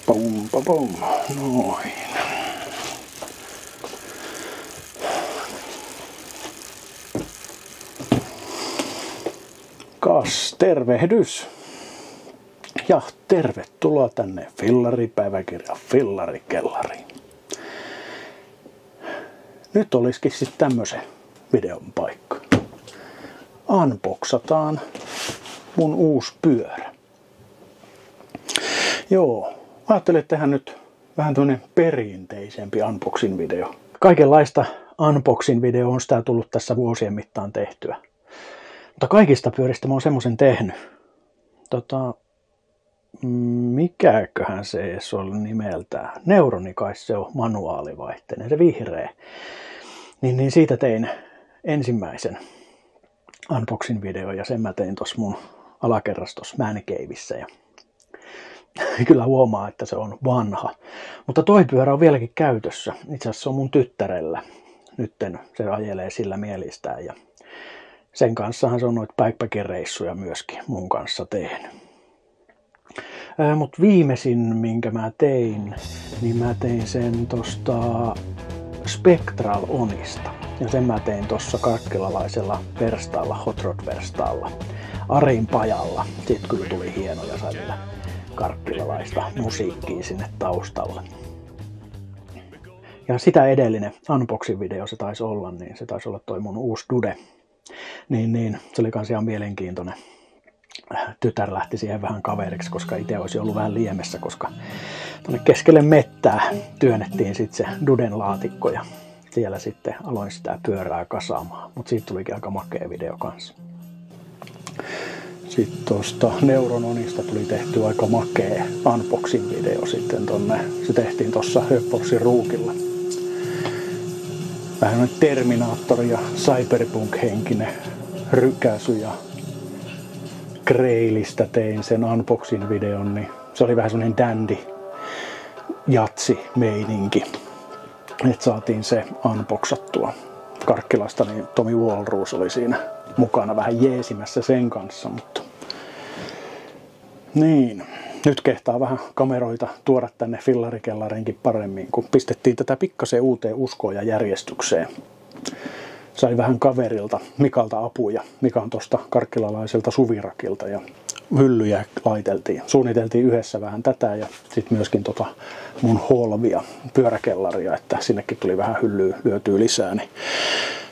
Pum, pum, pum. Noin. Kas tervehdys. Ja tervetuloa tänne Fillaripäiväkirja Fillarikellariin. Nyt olisikin sitten tämmöisen videon paikka. Unboxataan mun uusi pyörä. Joo, ajattelin tehdä nyt vähän tämmönen perinteisempi unboxing video. Kaikenlaista unboxing videoa on sitä tullut tässä vuosien mittaan tehtyä. Mutta kaikista pyöristä mä oon semmoisen tehnyt. Mikäköhän se edes on nimeltään? Neuroni kai se on manuaalivaihteinen, se vihreä. Niin siitä tein ensimmäisen unboxing video ja sen mä tein tossa mun alakerrastossa Man Caveissa. Ja kyllä huomaa, että se on vanha. Mutta toi pyörä on vieläkin käytössä. Itse asiassa se on mun tyttärellä. Nytten se ajelee sillä mielistään ja sen kanssahan se on noita backpackin reissuja myöskin mun kanssa tehnyt. Mut viimeisin, minkä mä tein, niin mä tein sen tosta Spectral Onista. Ja sen mä tein tossa karkkilalaisella verstaalla, Hot Rod verstaalla, Arin pajalla. Siitä kyllä tuli hienoja sävyllä karkkilalaista musiikkia sinne taustalle. Ja sitä edellinen unboxing video se taisi olla, niin se taisi olla toi mun uusi Dude. Niin, se oli kans ihan mielenkiintoinen. Tytär lähti siihen vähän kaveriksi, koska itse olisi ollut vähän liemessä, koska tuonne keskelle mettää työnnettiin sitten se Duden laatikko ja siellä sitten aloin sitä pyörää kasaamaan. Mutta siitä tulikin aika makea video kanssa. Sitten tuosta Neurononista tuli tehty aika makea unboxing video sitten tonne. Se tehtiin tuossa Höpporsin ruukilla. Vähän Terminaattori ja Cyberpunk-henkinen rykäsy ja Grailista tein sen unboxing videon, niin se oli vähän semmonen dandy jatsi meininki. Et saatiin se unboxattua Karkkilasta, niin Tomi Walrus oli siinä mukana vähän jeesimässä sen kanssa, mutta niin. Nyt kehtaa vähän kameroita tuoda tänne Fillarikellarinkin paremmin, kun pistettiin tätä pikkasen uuteen uskoon ja järjestykseen. Sai vähän kaverilta, Mikalta apuja. Mika on tosta karkkilalaiselta Suvirakilta ja hyllyjä laiteltiin. Suunniteltiin yhdessä vähän tätä ja sitten myöskin mun holvia, pyöräkellaria, että sinnekin tuli vähän hyllyä lyötyä lisää. Niin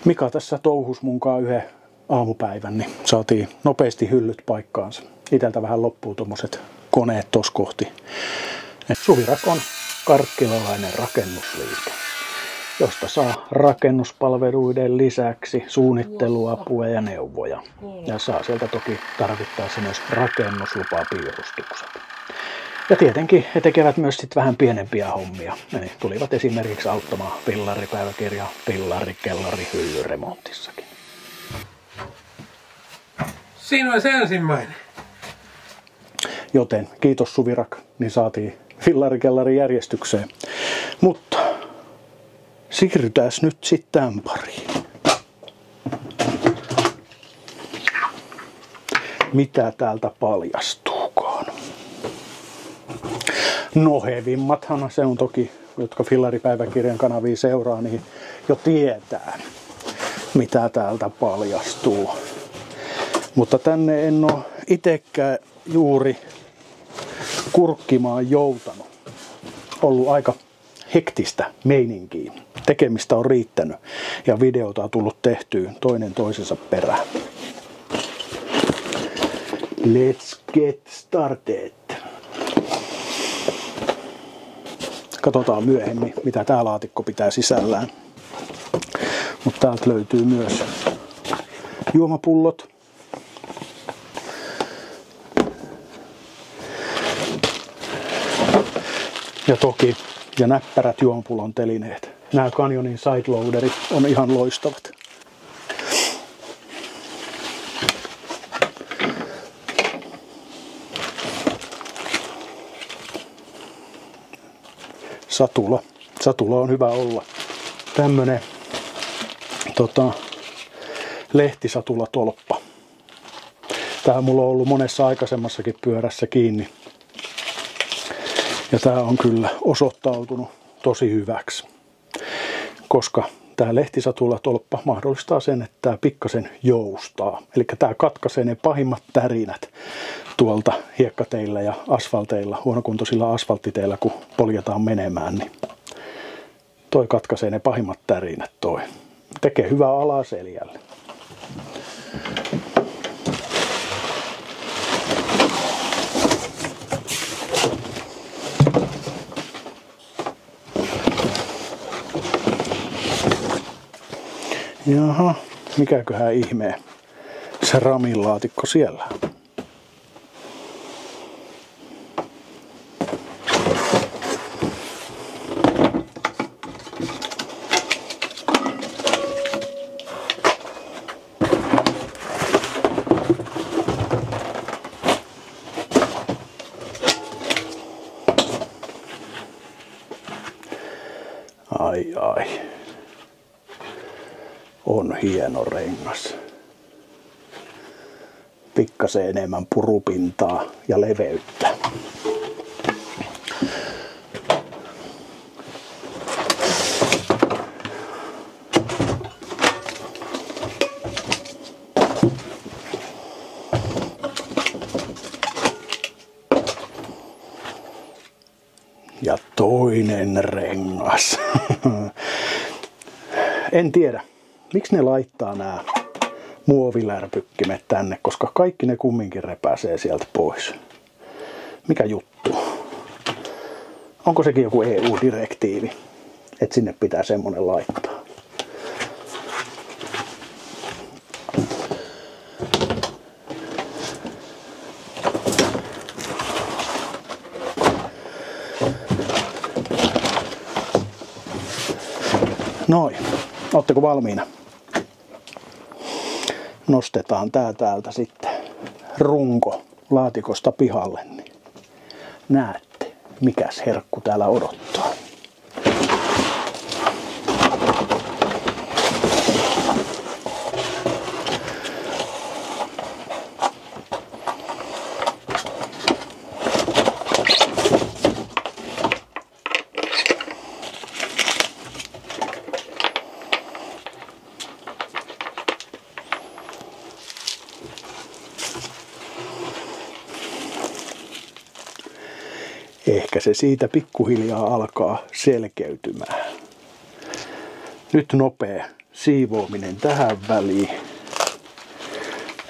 Mika tässä touhus munkaan yhden aamupäivän, niin saatiin nopeasti hyllyt paikkaansa. Iteltä vähän loppuu tommoset koneet tos kohti. Suvirak on karkkilalainen rakennusliike, josta saa rakennuspalveluiden lisäksi suunnitteluapua ja neuvoja. Ja saa sieltä toki tarvittaessa myös rakennuslupapiirustukset. Ja tietenkin he tekevät myös sit vähän pienempiä hommia. Eli tulivat esimerkiksi auttamaan Fillaripäiväkirja Fillarikellari hyllyremontissakin. Siinä on se ensimmäinen. Joten kiitos Suvirak, niin saatiin Fillarikellarin järjestykseen. Mutta siirrytään nyt sitten tämän pariin. Mitä täältä paljastuukaan? No hevimmathan se on toki, jotka Fillaripäiväkirjan kanavia seuraa, niin jo tietää, mitä täältä paljastuu. Mutta tänne en ole itsekään juuri kurkkimaan joutanut. Ollut aika hektistä meininkiä. Tekemistä on riittänyt ja videota on tullut tehtyä toinen toisensa perään. Let's get started. Katsotaan myöhemmin, mitä tää laatikko pitää sisällään. Mutta täältä löytyy myös juomapullot. Ja toki ja näppärät juomapullon telineet. Nämä Canyonin sideloaderit on ihan loistavat. Satula. Satula on hyvä olla. Tämmönen lehtisatulatolppa. Tää mulla on ollut monessa aikaisemmassakin pyörässä kiinni. Ja tämä on kyllä osoittautunut tosi hyväksi, koska tämä lehtisatulatolppa mahdollistaa sen, että tämä pikkasen joustaa. Eli tämä katkaisee ne pahimmat tärinät tuolta hiekkateillä ja asfalteilla, huonokuntoisilla asfalttiteillä, kun poljetaan menemään, niin toi katkaisee ne pahimmat tärinät toi. Tekee hyvää alaseljälle. Jaha, mikäköhän ihmeen se Ramin laatikko siellä. Ai ai. On hieno rengas. Pikkasen enemmän purupintaa ja leveyttä. Ja toinen rengas. En tiedä, miksi ne laittaa nämä muovilärpykkimet tänne, koska kaikki ne kumminkin repäsee sieltä pois. Mikä juttu? Onko sekin joku EU-direktiivi, että sinne pitää semmonen laittaa? Noin, ootteko valmiina? Nostetaan tää täältä sitten runko laatikosta pihalle, niin näette, mikäs herkku täällä odottaa. Ehkä se siitä pikkuhiljaa alkaa selkeytymään. Nyt nopea siivoaminen tähän väliin,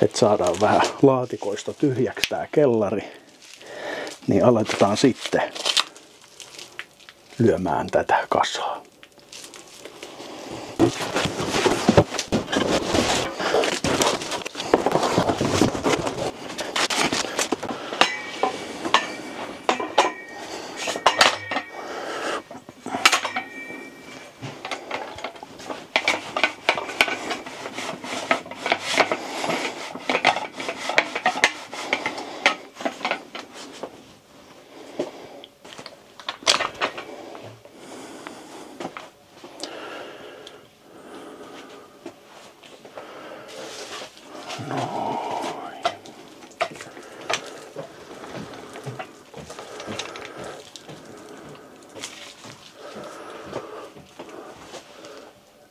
että saadaan vähän laatikoista tyhjäksi tää kellari, niin aletetaan sitten lyömään tätä kasaan.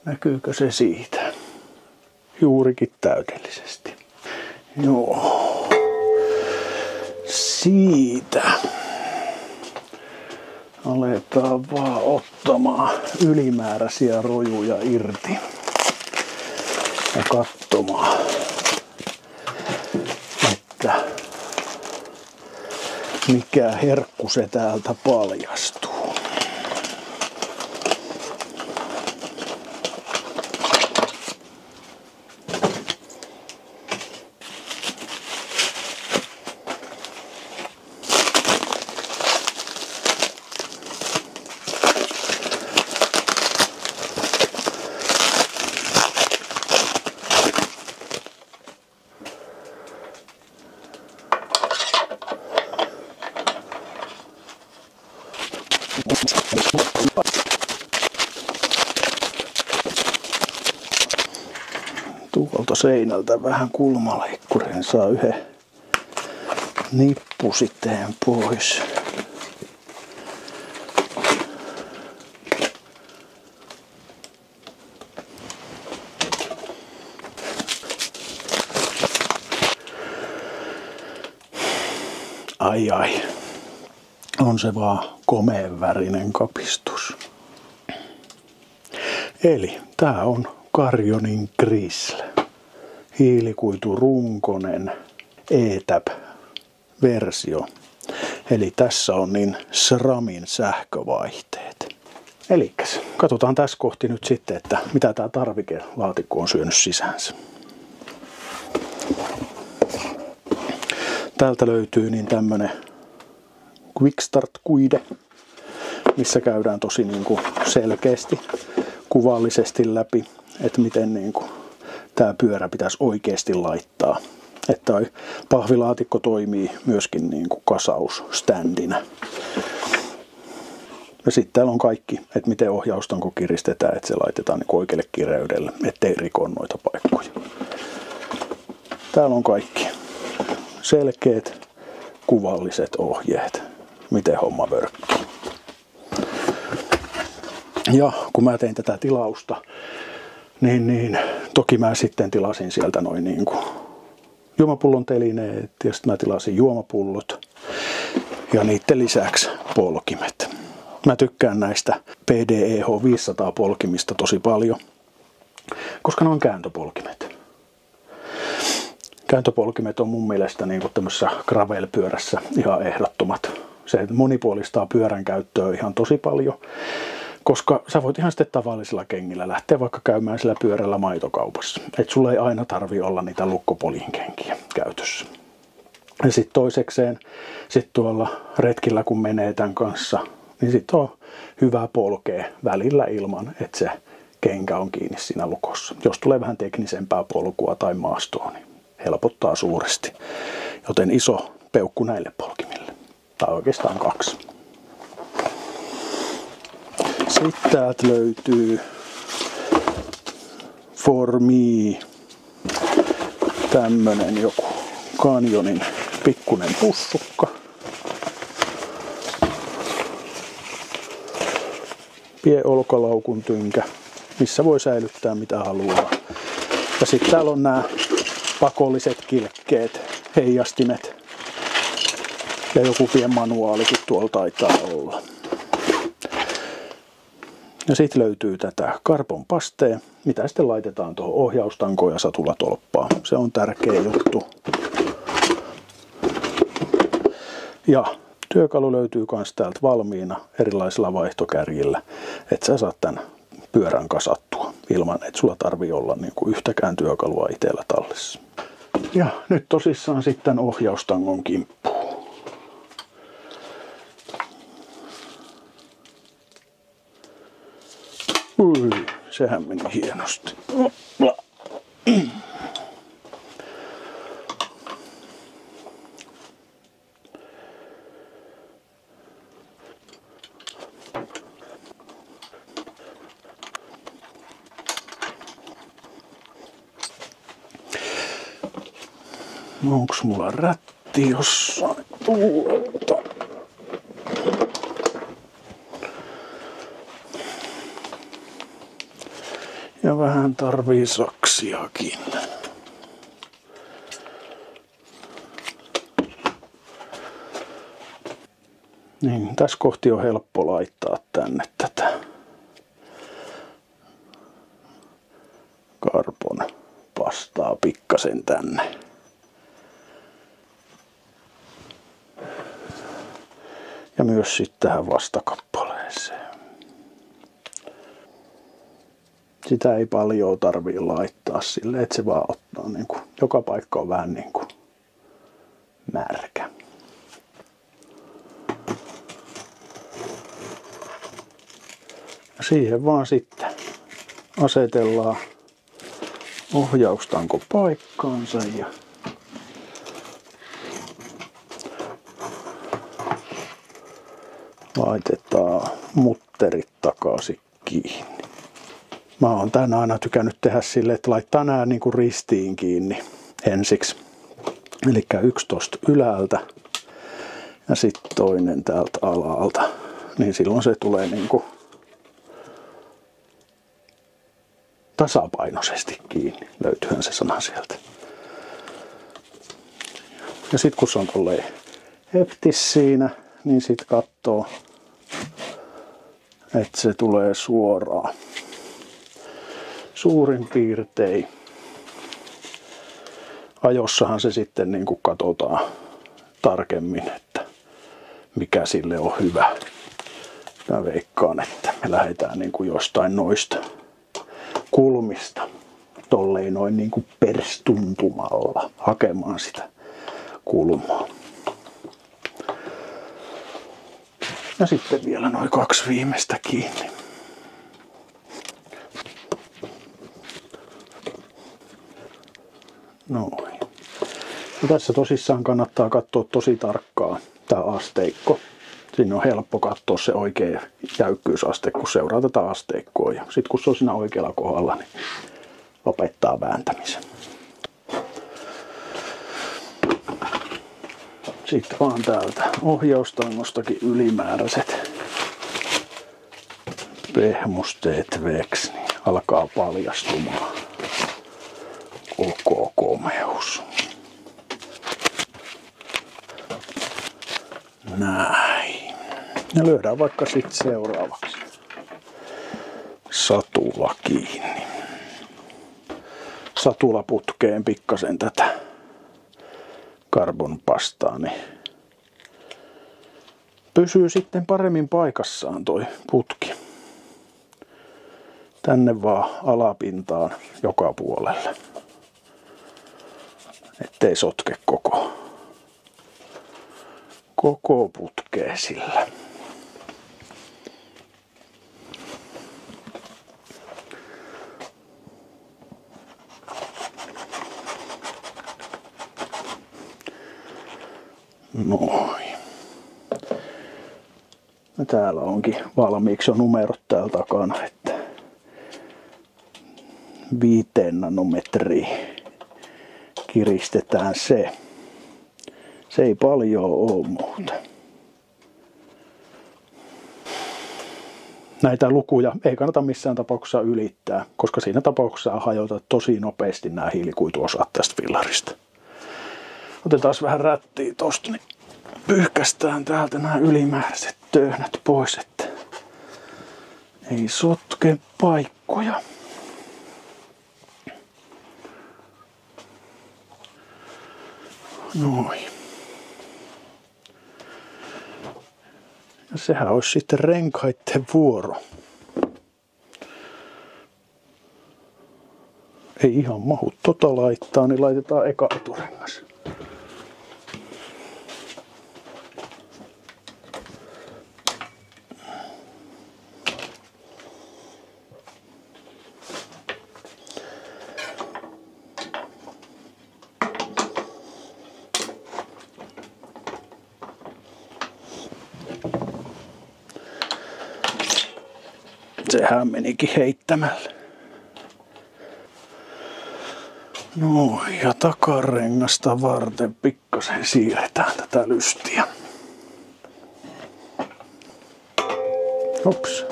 Näkyykö se siitä? Juurikin täydellisesti. Joo. Siitä aletaan vaan ottamaan ylimääräisiä rojuja irti ja katsomaan, että mikä herkku se täältä paljastuu. Tuolta seinältä vähän kulmaleikkurin saa yhden nippusiteen pois. Ai ai. On se vaan komeen värinen kapistus. Eli tää on Carrionin Grizzly. Hiilikuiturunkonen ETAP-versio. Eli tässä on niin SRAMin sähkövaihteet. Elikkäs, katsotaan tässä kohti nyt sitten, että mitä tää tarvikelaatikko on syönyt sisäänsä. Täältä löytyy niin tämmönen Quick Start-kuide, missä käydään tosi niin kuin selkeästi, kuvallisesti läpi, että miten niin kuin tämä pyörä pitäisi oikeasti laittaa. Että pahvilaatikko toimii myöskin niin kuin kasausständinä. Ja sitten täällä on kaikki, että miten ohjaustanko kiristetään, että se laitetaan niin kuin oikealle kireydelle, ettei riko noita paikkoja. Täällä on kaikki selkeät, kuvalliset ohjeet, miten homma vörkkii. Ja kun mä tein tätä tilausta, niin toki mä sitten tilasin sieltä noin niin kuin juomapullon telineet ja sitten mä tilasin juomapullot ja niiden lisäksi polkimet. Mä tykkään näistä PDEH 500 polkimista tosi paljon, koska ne on kääntöpolkimet. Kääntöpolkimet on mun mielestä niin kuin tämmöisessä gravel-pyörässä ihan ehdottomat. Se monipuolistaa pyörän käyttöä ihan tosi paljon, koska sä voit ihan sitten tavallisilla kengillä lähteä vaikka käymään sillä pyörällä maitokaupassa. Et sulla ei aina tarvi olla niitä lukkopoliin kenkiä käytössä. Ja sitten toisekseen, sit tuolla retkillä kun menee tämän kanssa, niin sitten on hyvä polkea välillä ilman, että se kenkä on kiinni siinä lukossa. Jos tulee vähän teknisempää polkua tai maastoa, niin helpottaa suuresti. Joten iso peukku näille polkimille. Tai oikeastaan 2. Sitten täältä löytyy For Me tämmönen joku Canyonin pikkunen pussukka. Olkalaukun tynkä, missä voi säilyttää mitä haluaa. Ja sitten täällä on nämä pakolliset kilkkeet, heijastimet ja joku pien manuaalikin tuolla taitaa olla. Ja sitten löytyy tätä Carbon Pastea, mitä sitten laitetaan tuohon ohjaustankoon ja satulatolppaan. Se on tärkeä juttu. Ja työkalu löytyy myös täältä valmiina erilaisilla vaihtokärjillä, että sä saat tämän pyörän kasattua ilman, että sulla tarvii olla niin kuin yhtäkään työkalua itsellä tallessa. Ja nyt tosissaan sitten ohjaustangon kimppuun. Ui, sehän meni hienosti. Onks mulla rätti jossain tuolta? Ja vähän tarvii saksiakin. Niin, tässä kohti on helppo laittaa tänne tätä Carbon pastaa pikkasen tänne. Ja myös sitten tähän vastakappaleeseen. Sitä ei paljon tarvii laittaa sille, että se vaan ottaa niin kuin, joka paikka on vähän niin kuin märkä. Ja siihen vaan sitten asetellaan ohjaustanko paikkaansa ja laitetaan mutterit takaisin kiinni. Mä oon tän aina tykännyt tehdä silleen, että laittaa nää niinku ristiin kiinni ensiksi. Eli 11 ylältä ja sitten toinen täältä alalta. Niin silloin se tulee niinku tasapainoisesti kiinni. Löytyyhän se sana sieltä. Ja sitten kun se on tolleen heftis siinä, niin sit katsoo, että se tulee suoraan. Suurin piirtein. Ajossahan se sitten niin kuin katsotaan tarkemmin, että mikä sille on hyvä. Mä veikkaan, että me lähdetään niin kuin jostain noista kulmista tolleen noin niin kuin perstuntumalla hakemaan sitä kulmaa. Ja sitten vielä noin 2 viimeistä kiinni. Noin. No tässä tosissaan kannattaa katsoa tosi tarkkaan tämä asteikko. Siinä on helppo katsoa se oikea jäykkyysaste, kun seuraa tätä asteikkoa. Ja sitten kun se on siinä oikealla kohdalla, niin lopettaa vääntämisen. Sitten vaan täältä ohjaustangostakin ylimääräiset pehmusteet veksi, niin alkaa paljastumaan koko komeus. Näin. Ja lyödään vaikka sitten seuraavaksi satula kiinni. Satulaputkeen pikkasen tätä karbonpastaa, niin pysyy sitten paremmin paikassaan toi putki. Tänne vaan alapintaan joka puolelle. Ettei sotke koko putkea sillä. Noin. Ja täällä onkin valmiiksi jo numerot täällä takana, että 5 nanometriä kiristetään se. Se ei paljon ole muuta. Näitä lukuja ei kannata missään tapauksessa ylittää, koska siinä tapauksessa hajotat tosi nopeasti nämä hiilikuituosat tästä fillarista. Otetaan vähän rättiä tosta, niin pyyhkästään täältä nämä ylimääräiset töhnät pois, että ei sotke paikkoja. Noin. Ja sehän olisi sitten renkaiden vuoro. Ei ihan mahu tota laittaa, niin laitetaan eka eturengas. Sehän menikin heittämällä. No ja takarengasta varten pikkasen siirretään tätä lystiä. Hops.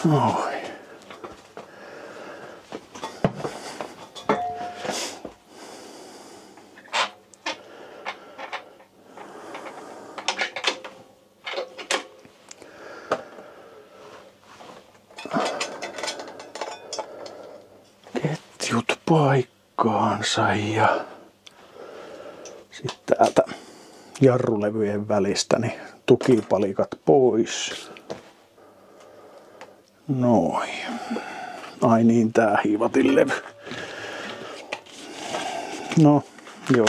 Noin. Ketjut paikkaansa ja sitten täältä jarrulevyjen välistä niin tukipalikat pois. Noin. Ai niin, tää hiivatin levy. No, joo.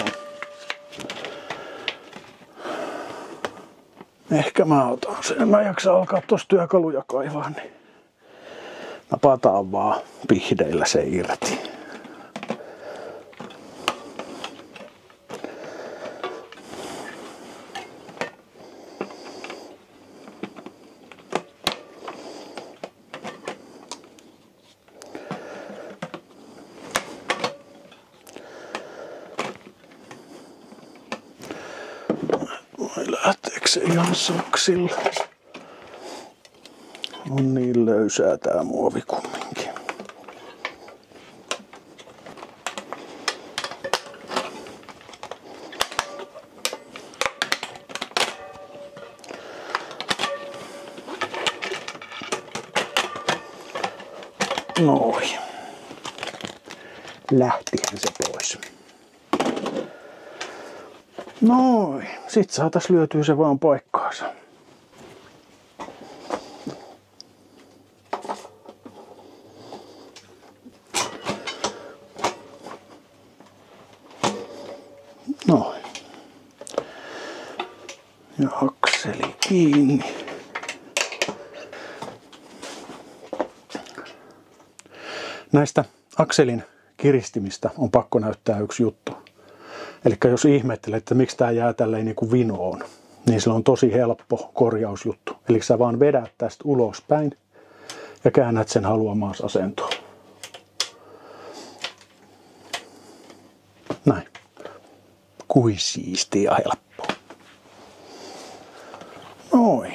Ehkä mä otan sen. Mä jaksan alkaa tossa työkaluja kaivaa, niin napataan vaan pihdeillä se irti. Vai lähteekö se ihan saksilla? On niin löysää tää muovi kumminkin. Noin. Lähtihän se pois. Noin. Sit saatais lyötyä se vaan paikkaansa. Noin. Ja akseli kiinni. Näistä akselin kiristimistä on pakko näyttää yksi juttu. Eli jos ihmettelet, että miksi tämä jää tälleen niin kuin vinoon, niin se on tosi helppo korjausjuttu. Eli sä vaan vedät tästä ulospäin ja käännät sen haluamaas asentoon. Näin. Kuin siistiä ja helppoa. Noin.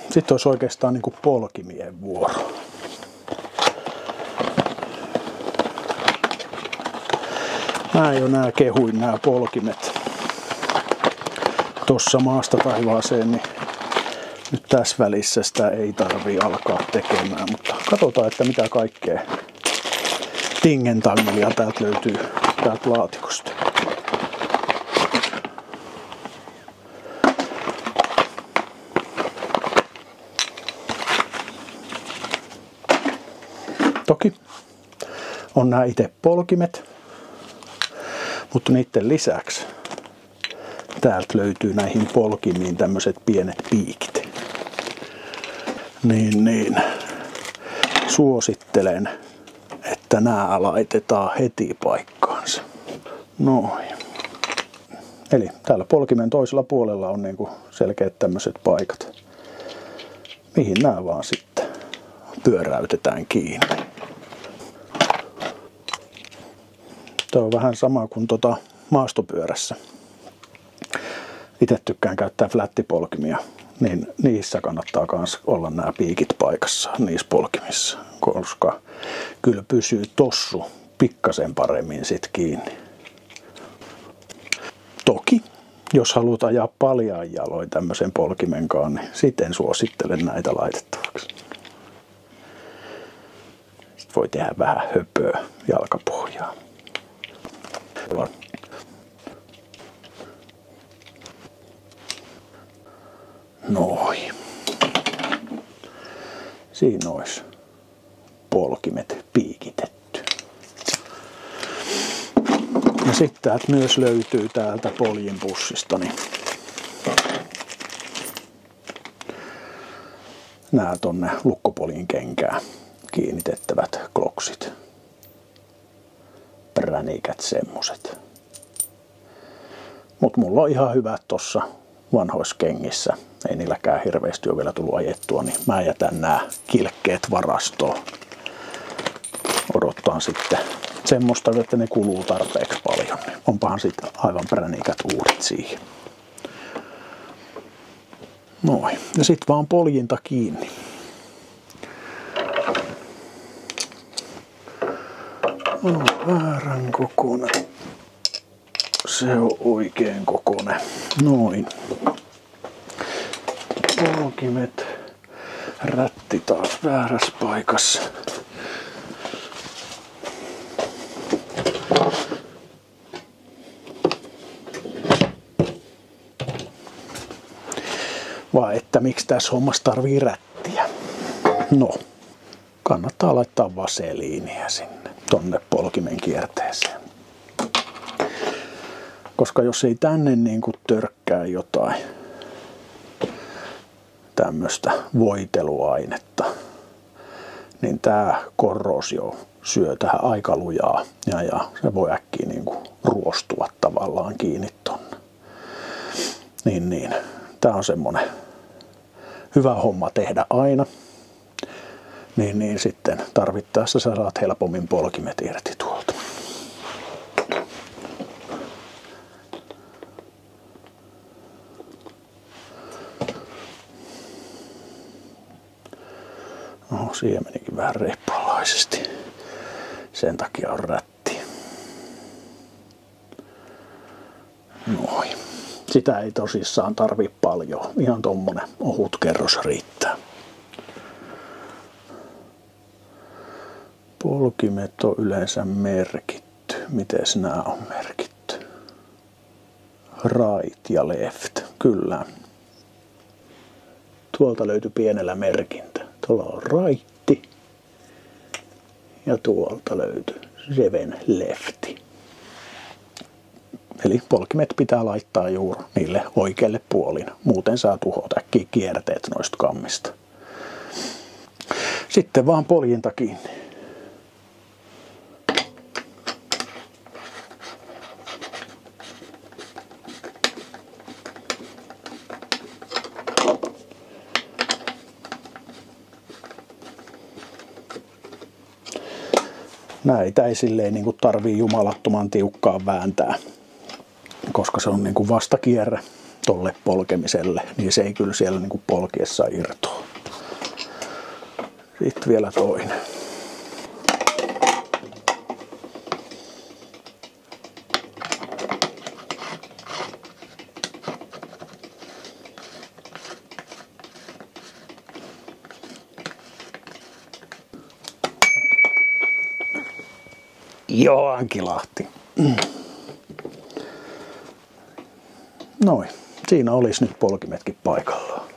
Sitten olisi oikeastaan niin kuin polkimien vuoro. Nää kehuin nämä polkimet tossa maasta taivaaseen, niin nyt tässä välissä sitä ei tarvii alkaa tekemään, mutta katsotaan, että mitä kaikkea tingentangelia täältä löytyy täältä laatikosta. Toki on nämä itse polkimet. Mutta niiden lisäksi täältä löytyy näihin polkimiin tämmöiset pienet piikit. Niin suosittelen, että nämä laitetaan heti paikkaansa. Noin. Eli täällä polkimen toisella puolella on niinku selkeät tämmöiset paikat, mihin nämä vaan sitten pyöräytetään kiinni. Tämä on vähän sama kuin maastopyörässä. Itse tykkään käyttää flättipolkimia, niin niissä kannattaa myös olla nämä piikit paikassa niissä polkimissa, koska kyllä pysyy tossu pikkasen paremmin sit kiinni. Toki, jos haluat ajaa paljain jaloin tämmöisen polkimenkaan, niin sitten suosittelen näitä laitettavaksi. Sitten voi tehdä vähän höpöä jalkapohjaa. Noin. Siinä olisi polkimet piikitetty. Ja sitten täältä myös löytyy täältä poljin pussista niin nämä tonne lukkopoljin kenkään kiinnitettävät kloksit. Pränikät semmoset. Mut mulla on ihan hyvät tossa vanhoissa kengissä. Ei niilläkään hirveästi ole vielä tullut ajettua, niin mä jätän nämä kilkkeet varastoon. Odottaan sitten semmoista, että ne kuluu tarpeeksi paljon. Niin onpahan sitten aivan pränikät uudet siihen. Noin. Ja sit vaan poljinta kiinni. On väärän kokoinen. Se on oikein kokoinen. Noin. Polkimet. Rätti taas väärässä paikassa. Vai että miksi tässä hommassa tarvii rättiä? No, kannattaa laittaa vaseliinia sinne tonne polkimen kierteeseen. Koska jos ei tänne niin kuin törkkää jotain tämmöistä voiteluainetta, niin tää korrosio syö tähän aika lujaa ja se voi äkkiä niin kuin ruostua tavallaan kiinni tonne. Niin. Tää on semmonen hyvä homma tehdä aina. Niin sitten tarvittaessa sä saat helpommin polkimet irti tuolta. No, siihen menikin vähän reippalaisesti. Sen takia on rätti. Noin. Sitä ei tosissaan tarvii paljon. Ihan tommonen ohut kerros riittää. Polkimet on yleensä merkitty. Mites nämä on merkitty? Right ja left, kyllä. Tuolta löytyi pienellä merkintä. Tuolla on right ja tuolta löytyy 7 lefti. Eli polkimet pitää laittaa juuri niille oikeille puolin. Muuten saa tuhota äkkiä kierteet noista kammista. Sitten vaan poljinta kiinni. Näitä ei silleen niin kuin tarvii jumalattoman tiukkaan vääntää, koska se on niin kuin vastakierre tolle polkemiselle, niin se ei kyllä siellä niin kuin polkiessa irtoa. Sitten vielä toinen. Joo, ankilahti. Noin. Siinä olisi nyt polkimetkin paikallaan.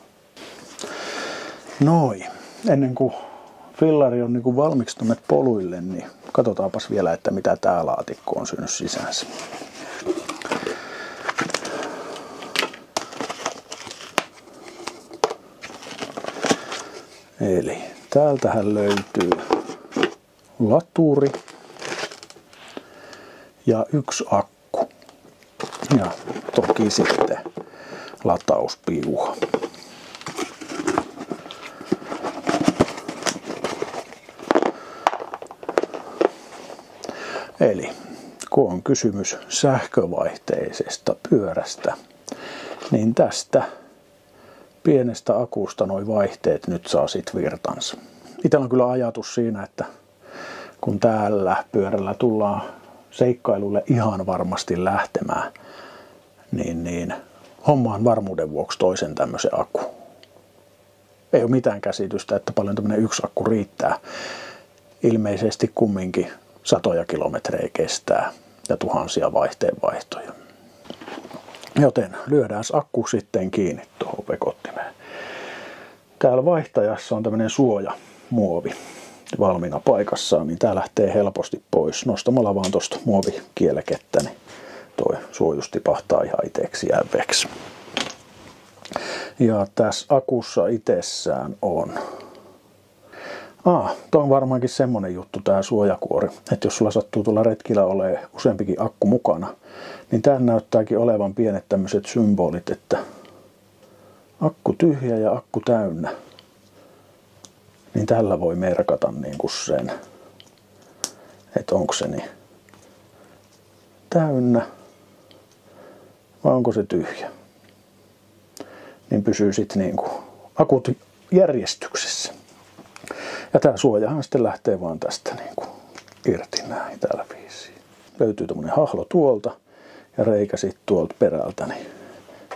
Noin. Ennen kuin fillari on niin kuin valmiiksi tuonne poluille, niin katsotaanpas vielä, että mitä tää laatikko on syönyt sisäänsä. Eli täältähän löytyy laturi ja 1 akku ja toki sitten latauspiuha. Eli kun on kysymys sähkövaihteisesta pyörästä, niin tästä pienestä akusta nuo vaihteet nyt saa sit virtansa. Itsellä on kyllä ajatus siinä, että kun tällä pyörällä tullaan seikkailulle ihan varmasti lähtemään, niin hommaan varmuuden vuoksi toisen tämmöisen akku. Ei ole mitään käsitystä, että paljon tämmöinen 1 akku riittää. Ilmeisesti kumminkin 100 kilometrejä kestää ja tuhansia vaihtoja. Joten lyödään akku sitten kiinni tuohon vekottimeen. Täällä vaihtajassa on tämmöinen suojamuovi valmiina paikassaan, niin tää lähtee helposti pois. Nostamalla vaan tuosta muovikielekettä, niin toi suojus tipahtaa ihan itseksi jääveksi. Ja tässä akussa itsessään on tuo on varmaankin semmonen juttu tää suojakuori, että jos sulla sattuu tuolla retkillä olemaan useampikin akku mukana, niin täällä näyttääkin olevan pienet tämmöiset symbolit, että akku tyhjä ja akku täynnä. Niin tällä voi merkata niin kuin sen, että onko se niin täynnä vai onko se tyhjä. Niin pysyy sitten niin kuin akut järjestyksessä. Ja tää suojahan sitten lähtee vaan tästä niin kuin irti näin tällä viisiin. Löytyy tommonen hahlo tuolta ja reikä sitten tuolta perältä, niin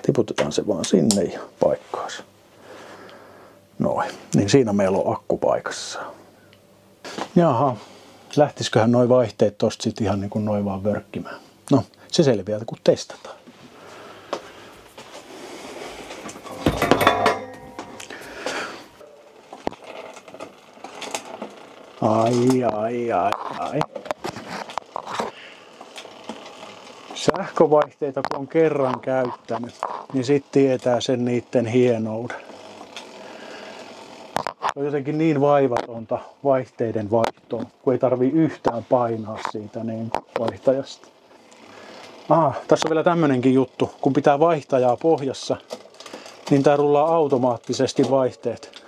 tiputetaan se vaan sinne ja paikkaansa. Noin, niin siinä meillä on akku paikassa. Jaha, lähtisiköhän noi vaihteet tosta sit ihan niin kuin noin vaan vörkkimään. No, se selviää kun testataan. Ai. Sähkövaihteita kun on kerran käyttänyt, niin sit tietää sen niitten hienouden. Se on jotenkin niin vaivatonta vaihteiden vaihtoon, kun ei tarvii yhtään painaa siitä niin vaihtajasta. Tässä on vielä tämmönenkin juttu. Kun pitää vaihtajaa pohjassa, niin tää rullaa automaattisesti vaihteet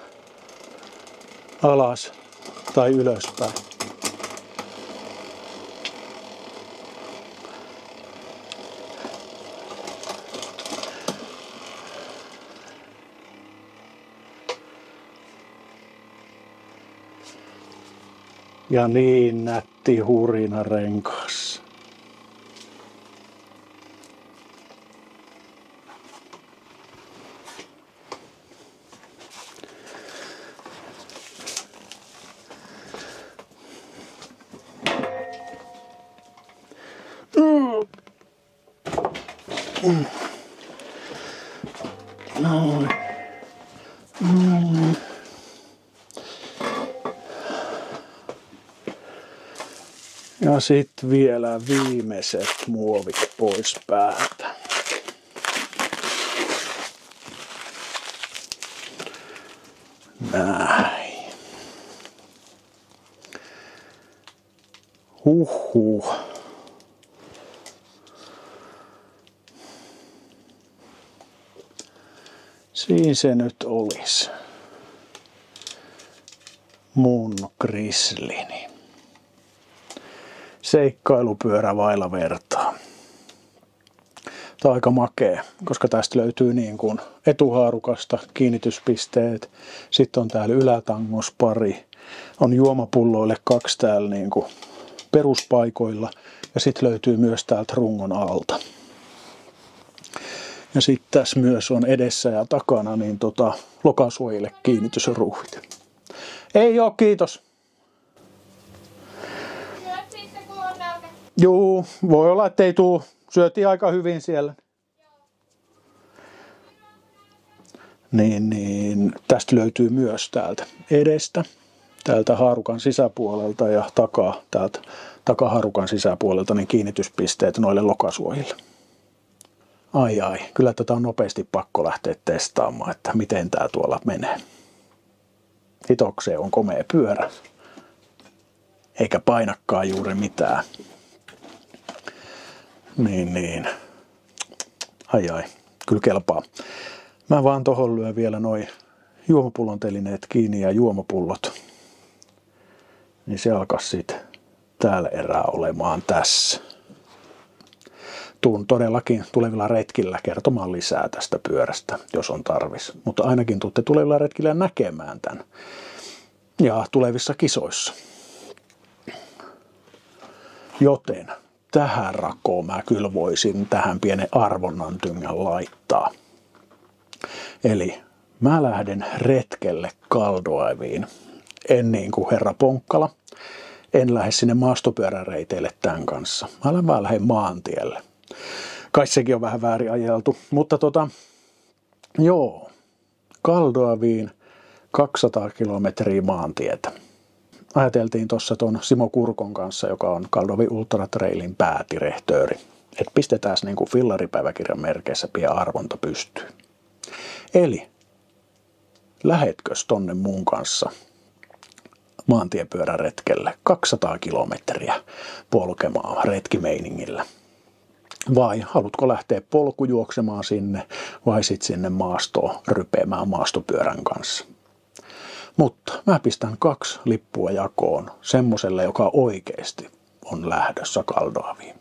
alas tai ylöspäin. Ja niin nätti hurina renkaassa. Noin. Ja sitten vielä viimeiset muovit pois päältä. Näin. Huhhuh. Siinä se nyt olisi. Mun grislini. Seikkailupyörä vailla vertaa. Tämä on aika makea, koska tästä löytyy niin kuin etuhaarukasta kiinnityspisteet. Sitten on täällä ylätangos pari. On juomapulloille 2 täällä niin kuin peruspaikoilla. Ja sitten löytyy myös täältä rungon alta. Ja sitten tässä myös on edessä ja takana niin lokasuojille kiinnitysruuvit. Ei oo, kiitos. Juu, voi olla, ettei tuu. Syötiin aika hyvin siellä. Niin, tästä löytyy myös täältä edestä, täältä haarukan sisäpuolelta ja täältä takahaarukan sisäpuolelta niin kiinnityspisteet noille lokasuojille. Ai, kyllä tätä on nopeasti pakko lähteä testaamaan, että miten tää tuolla menee. Hitokseen on komea pyörä, eikä painakaan juuri mitään. Niin. Ai, kyllä kelpaa. Mä vaan tohon lyön vielä noi juomapullon telineet kiinni ja juomapullot. Niin se alkaa sitten täällä erää olemaan tässä. Tuun todellakin tulevilla retkillä kertomaan lisää tästä pyörästä, jos on tarvis. Mutta ainakin tuutte tulevilla retkillä näkemään tämän. Ja tulevissa kisoissa. Joten tähän rakoon mä kyllä voisin tähän pienen arvonnan tyngän laittaa. Eli mä lähden retkelle Caldoaviin. En niin kuin herra Ponkkala. En lähde sinne maastopyöräreiteille tämän kanssa. Mä lähden maantielle. Kai sekin on vähän väärin ajeltu. Mutta joo. Caldoaviin 200 kilometriä maantietä. Ajateltiin tuossa ton Simo Kurkon kanssa, joka on Caldoavin Ultra Trailin päädirehtööri. Että pistetään niin kuin fillaripäiväkirjan merkeissä pian arvonta pystyyn. Eli lähetkös tonne mun kanssa maantiepyöräretkelle 200 kilometriä polkemaan retkimeiningillä? Vai haluatko lähteä polkujuoksemaan sinne vai sitten sinne maastoon rypeämään maastopyörän kanssa? Mutta mä pistän 2 lippua jakoon semmoselle, joka oikeasti on lähdössä Caldoaviin.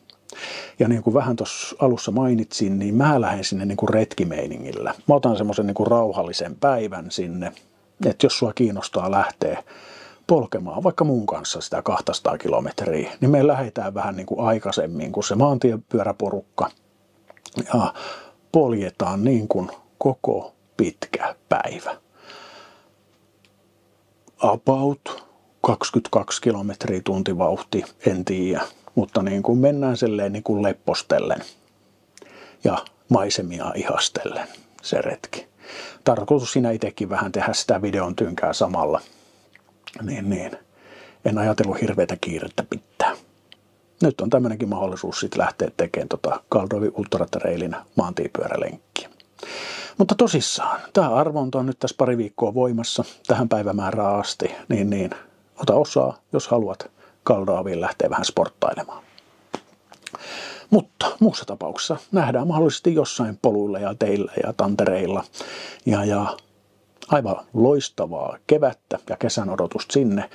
Ja niin kuin vähän tuossa alussa mainitsin, niin mä lähden sinne niin kuin retkimeiningillä. Mä otan semmoisen niin kuin rauhallisen päivän sinne, että jos sua kiinnostaa lähteä polkemaan vaikka mun kanssa sitä 200 kilometriä, niin me lähdetään vähän niin kuin aikaisemmin kuin se maantiepyöräporukka ja poljetaan niin kuin koko pitkä päivä. About 22 kilometriä tuntivauhti, en tiedä, mutta niin kuin mennään silleen niin kuin leppostellen ja maisemia ihastellen se retki. Tarkoitus siinä itsekin vähän tehdä sitä videon tynkää samalla. Niin. En ajatellut hirveätä kiirettä pitää. Nyt on tämmönenkin mahdollisuus sitten lähteä tekemään Caldoavin Ultra Trailin maantiepyörälenkkiä. Mutta tosissaan, tämä arvonta on nyt tässä pari viikkoa voimassa tähän päivämäärään asti. Niin. Ota osaa, jos haluat Caldoaviin lähteä vähän sporttailemaan. Mutta muussa tapauksessa nähdään mahdollisesti jossain poluilla ja teillä ja tantereilla. Ja aivan loistavaa kevättä ja kesän odotusta sinne.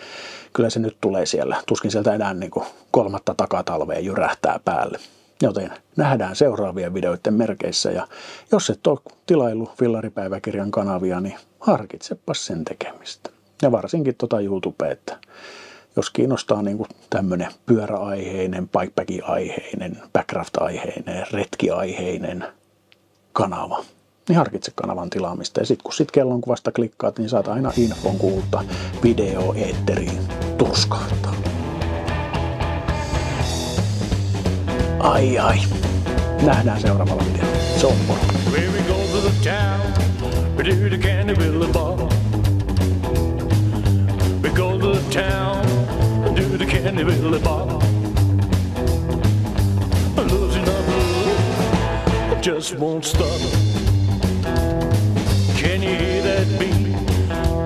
Kyllä se nyt tulee siellä. Tuskin sieltä enää niin kuin 3. takatalvea jyrähtää päälle. Joten nähdään seuraavien videoiden merkeissä. Ja jos et ole tilaillut fillaripäiväkirjan kanavia, niin harkitsepas sen tekemistä. Ja varsinkin YouTube, että jos kiinnostaa niin kuin tämmöinen pyöräaiheinen, bikepack-aiheinen, backcraft-aiheinen, retkiaiheinen kanava, niin harkitse kanavan tilaamista. Ja sitten kun kellonkuvasta klikkaat, niin saat aina infon, kun uutta video-eetteriin turskahtaa. Ai. Nähdään seuraavalla videolla. Se on moro. Where we go to the town, we do the Canterville bar. We go to the town, do the Canterville bar. Losing our blues, just won't stop. Can you hear that beat?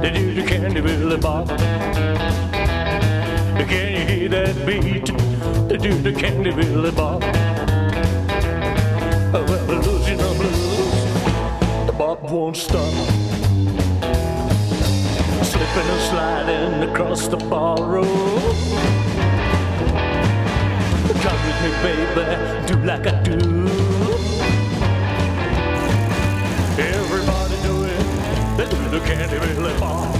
They do the Canterville bar. Can you hear that beat? They do the Canterville bar. Well, we're losing our blues, the bop won't stop. Slipping and sliding across the bar road. Come with me, baby, do like I do. Everybody do it, they do the Canterville bar.